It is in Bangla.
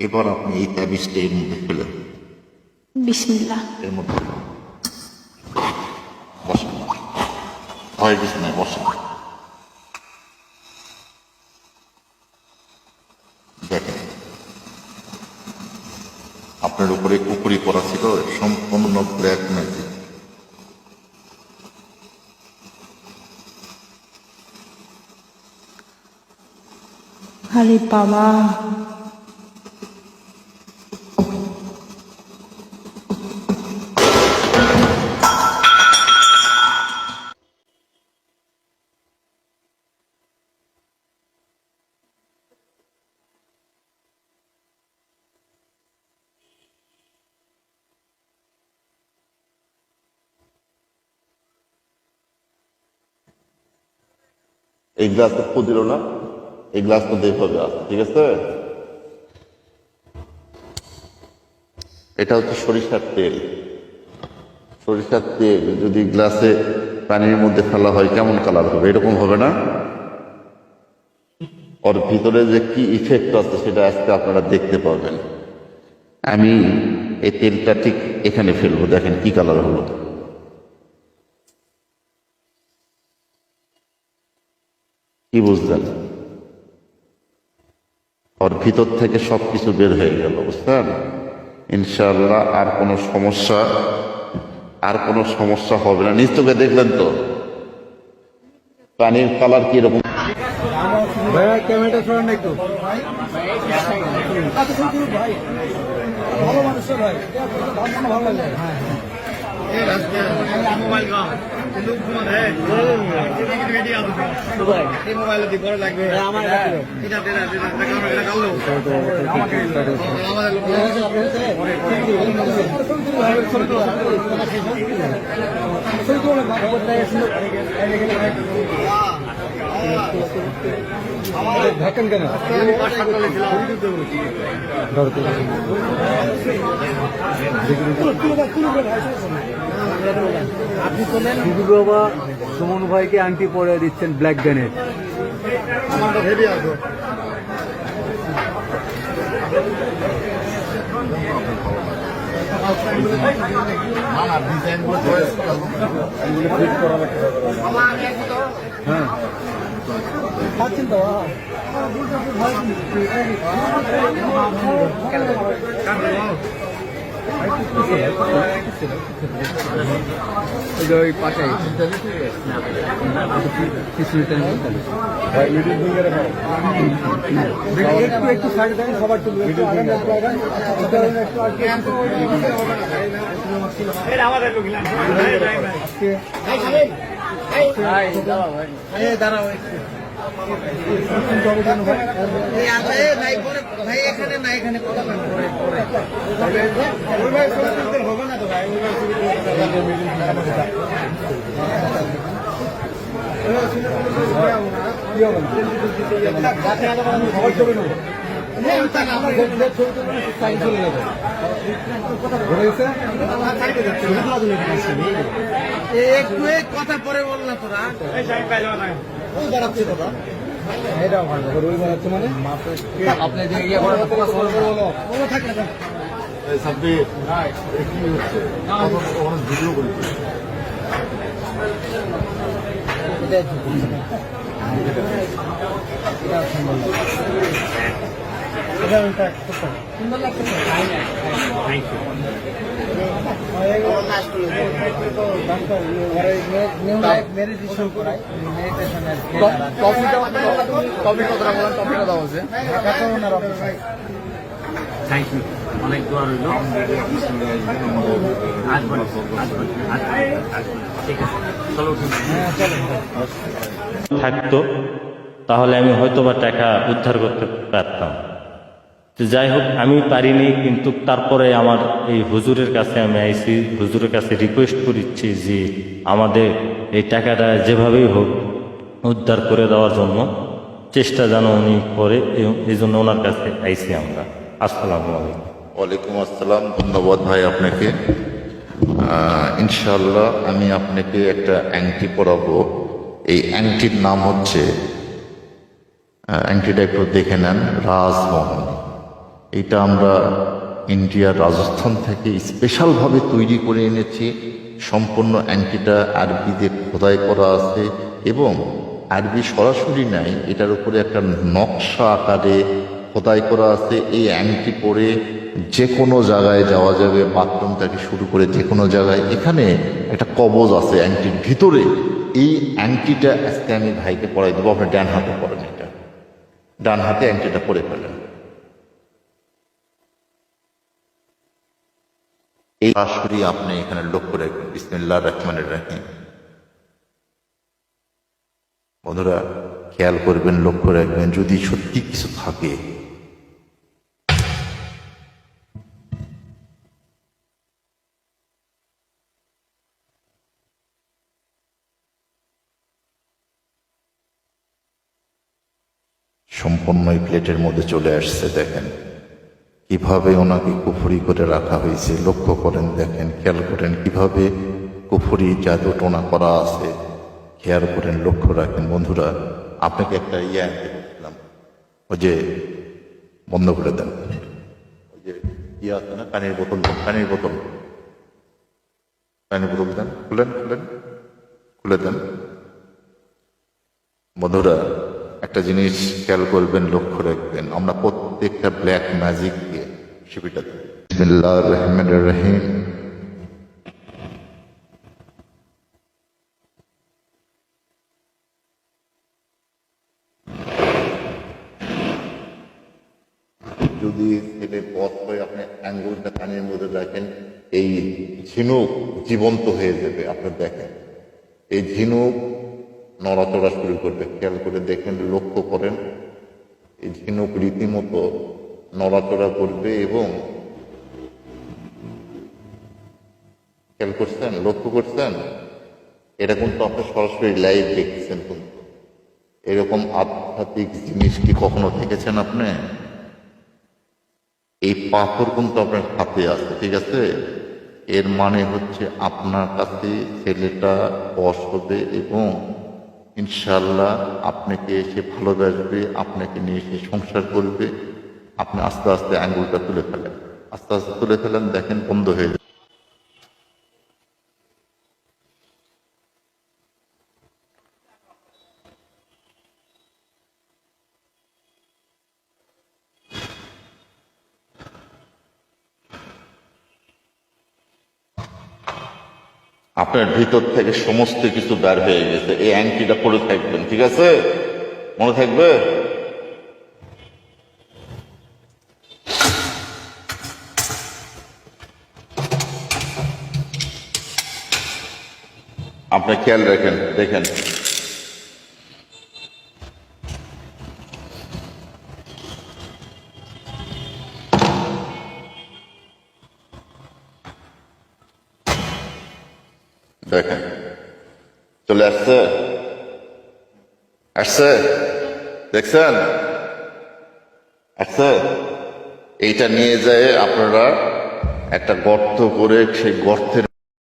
এবার আপনি এই তাবিজটা এর মধ্যে ফেলেন। বিসমিল্লাহ। এর মধ্যে বসেন, ভয় কিছু নাই, বসেন। দেখেন, আপনার উপরে কুকুরি করা ছিল সম্পূর্ণ ব্ল্যাক ম্যাজিক। আরে বাবা, এই গ্লাস তো ফু দিল না, এই গ্লাস তো এইভাবে আছে, ঠিক আছে? এটা হচ্ছে সরিষার তেল। সরিষার তেল যদি গ্লাসে পানির মধ্যে ফেলা হয় কেমন কালার হবে? এরকম হবে না? ওর ভিতরে যে কি ইফেক্ট আছে সেটা আজকে আপনারা দেখতে পাবেন। আমি এই তেলটা ঠিক এখানে ফেলবো, দেখেন কি কালার হলো। কি বুঝলেন? ওর ভিতর থেকে সবকিছু বের হয়ে গেল, বুঝলেন? ইনশাআল্লাহ আর কোনো সমস্যা হবে না। নিজ চোখে দেখলেন তো পানির কালার কি রকম। ভাইয়া ক্যামেরাটা সরান একটু। ভালো মানুষ ভাই, ভালো লাগে। ঢাকেন কেন? আপনি শোনেন, বিদুর বাবা সুমন ভাইকে আংটি পরে দিচ্ছেন ব্ল্যাক গ্যানেট। আমারটা হেভি আছে। হ্যাঁ খাচ্ছেন তো ওই পাশাই একটু সাইড দেন, সবার তুলবে দাঁড়াও ভাই, এখানে না, এখানে হবে না তো ভাই। একটু কথা পরে বল না তোরা, দাঁড়াচ্ছে তোরা। এটাও ভালো রুই বানাচ্ছে মানে আপনি যে ইয়ে করে থাকে না। ভিডিও করি সুন্দর লাগছে। অনেক দোয়া রইল। থাকতো তাহলে আমি হয়তো বা টাকা উদ্ধার করতে পারতাম। তো যাই হোক, আমি পারিনি, কিন্তু তারপরে আমার এই হুজুরের কাছে আমি আইছি, হুজুরের কাছে রিকোয়েস্ট করেছি যে আমাদের এই টাকাটা যেভাবেই হোক উদ্ধার করে দেওয়ার জন্য চেষ্টা যেন উনি করে, এই জন্য ওনার কাছে আইছি আমরা। আসসালামু আলাইকুম। ওয়ালাইকুম আসসালাম, ধন্যবাদ ভাই আপনাকে। ইনশাআল্লাহ আমি আপনাকে একটা আংটি পরাবো। এই আংটির নাম হচ্ছে, আংটিটা একটু দেখে নেন, রাজমোহন। এটা আমরা ইন্ডিয়ার রাজস্থান থেকে স্পেশালভাবে তৈরি করে এনেছি। সম্পূর্ণ অ্যান্টিটা আরবিতে খোদাই করা আছে এবং আরবি সরাসরি নাই, এটার উপরে একটা নকশা আকারে খোদাই করা আছে। এই অ্যাংটি পরে যে কোনো জায়গায় যাওয়া যাবে, বাথরুম থেকে শুরু করে যে কোনো জায়গায়। এখানে একটা কবজ আছে অ্যাংটির ভিতরে। এই অ্যাংটিটা আজকে আমি ভাইকে পরাই দেবো। আপনি ডান হাতে পরেন, এটা ডান হাতে অ্যাংটিটা পরে ফেলেন। এই সরাসরি আপনি এখানে লক্ষ্য রাখবেন। বিসমিল্লাহির রহমানির রহিম। বন্ধুরা খেয়াল করবেন, লক্ষ্য রাখবেন, যদি সত্যি কিছু থাকে সম্পূর্ণ এই প্লেটের মধ্যে চলে আসছে। দেখেন কিভাবে ওনাকে কুফরি করে রাখা হয়েছে, লক্ষ্য করেন, দেখেন, খেয়াল করেন কিভাবে কুফরি জাদু টোনা করা আছে, খেয়াল করেন, লক্ষ্য রাখেন। বন্ধুরা আপনাকে একটা আনতে বলছিলাম, ওই যে বন্ধ করে দেন, ওই যে আছে না, পানির বোতল দেন, পানির বোতল দেন, খুলে দেন। বন্ধুরা একটা জিনিস খেয়াল করবেন, লক্ষ্য রাখবেন, আমরা প্রত্যেকটা ব্ল্যাক ম্যাজিককে শিবিটা দেব। বিসমিল্লাহির রহমানির রহিম। যদি ছেলে পথ হয়ে আপনি আঙ্গুলটা কানের মধ্যে রাখেন, এই ঝিনুক জীবন্ত হয়ে যাবে। আপনি দেখেন এই ঝিনুক নড়াচড়া শুরু করবে। খেয়াল করে দেখেন, লক্ষ্য করেন, এই ঝিনুক রীতিমতো নড়াচড়া করবে। এবং খেয়াল করছেন, লক্ষ্য করছেন, এটা কিন্তু আপনি সরাসরি লাইভ দেখছেন। কিন্তু এরকম আধ্যাত্মিক জিনিস কি কখনো দেখেছেন আপনি? এই পাথর কিন্তু আপনার হাতে আছে, ঠিক আছে? এর মানে হচ্ছে আপনার কাছে ছেলেটা বশ হবে এবং ইনশাল্লাহ আপনাকে সে ভালোবাসবে, আপনাকে নিয়ে সে সংসার করবে। আপনি আস্তে আস্তে আঙ্গুলটা তুলে ফেলেন, আস্তে আস্তে তুলে ফেলেন, দেখেন বন্ধ হয়ে যাবে। আপনার ভিতর থেকে সমস্ত কিছু বের হয়ে গেছে। এই অ্যাংটিটা পরে থাকবেন, ঠিক আছে? মনে থাকবে? আপনি খেয়াল রাখেন, দেখেন দেখেন চলে আসছে, দেখছেন, আসছে। এইটা নিয়ে যায় আপনারা একটা গর্ত করে, সেই গর্তের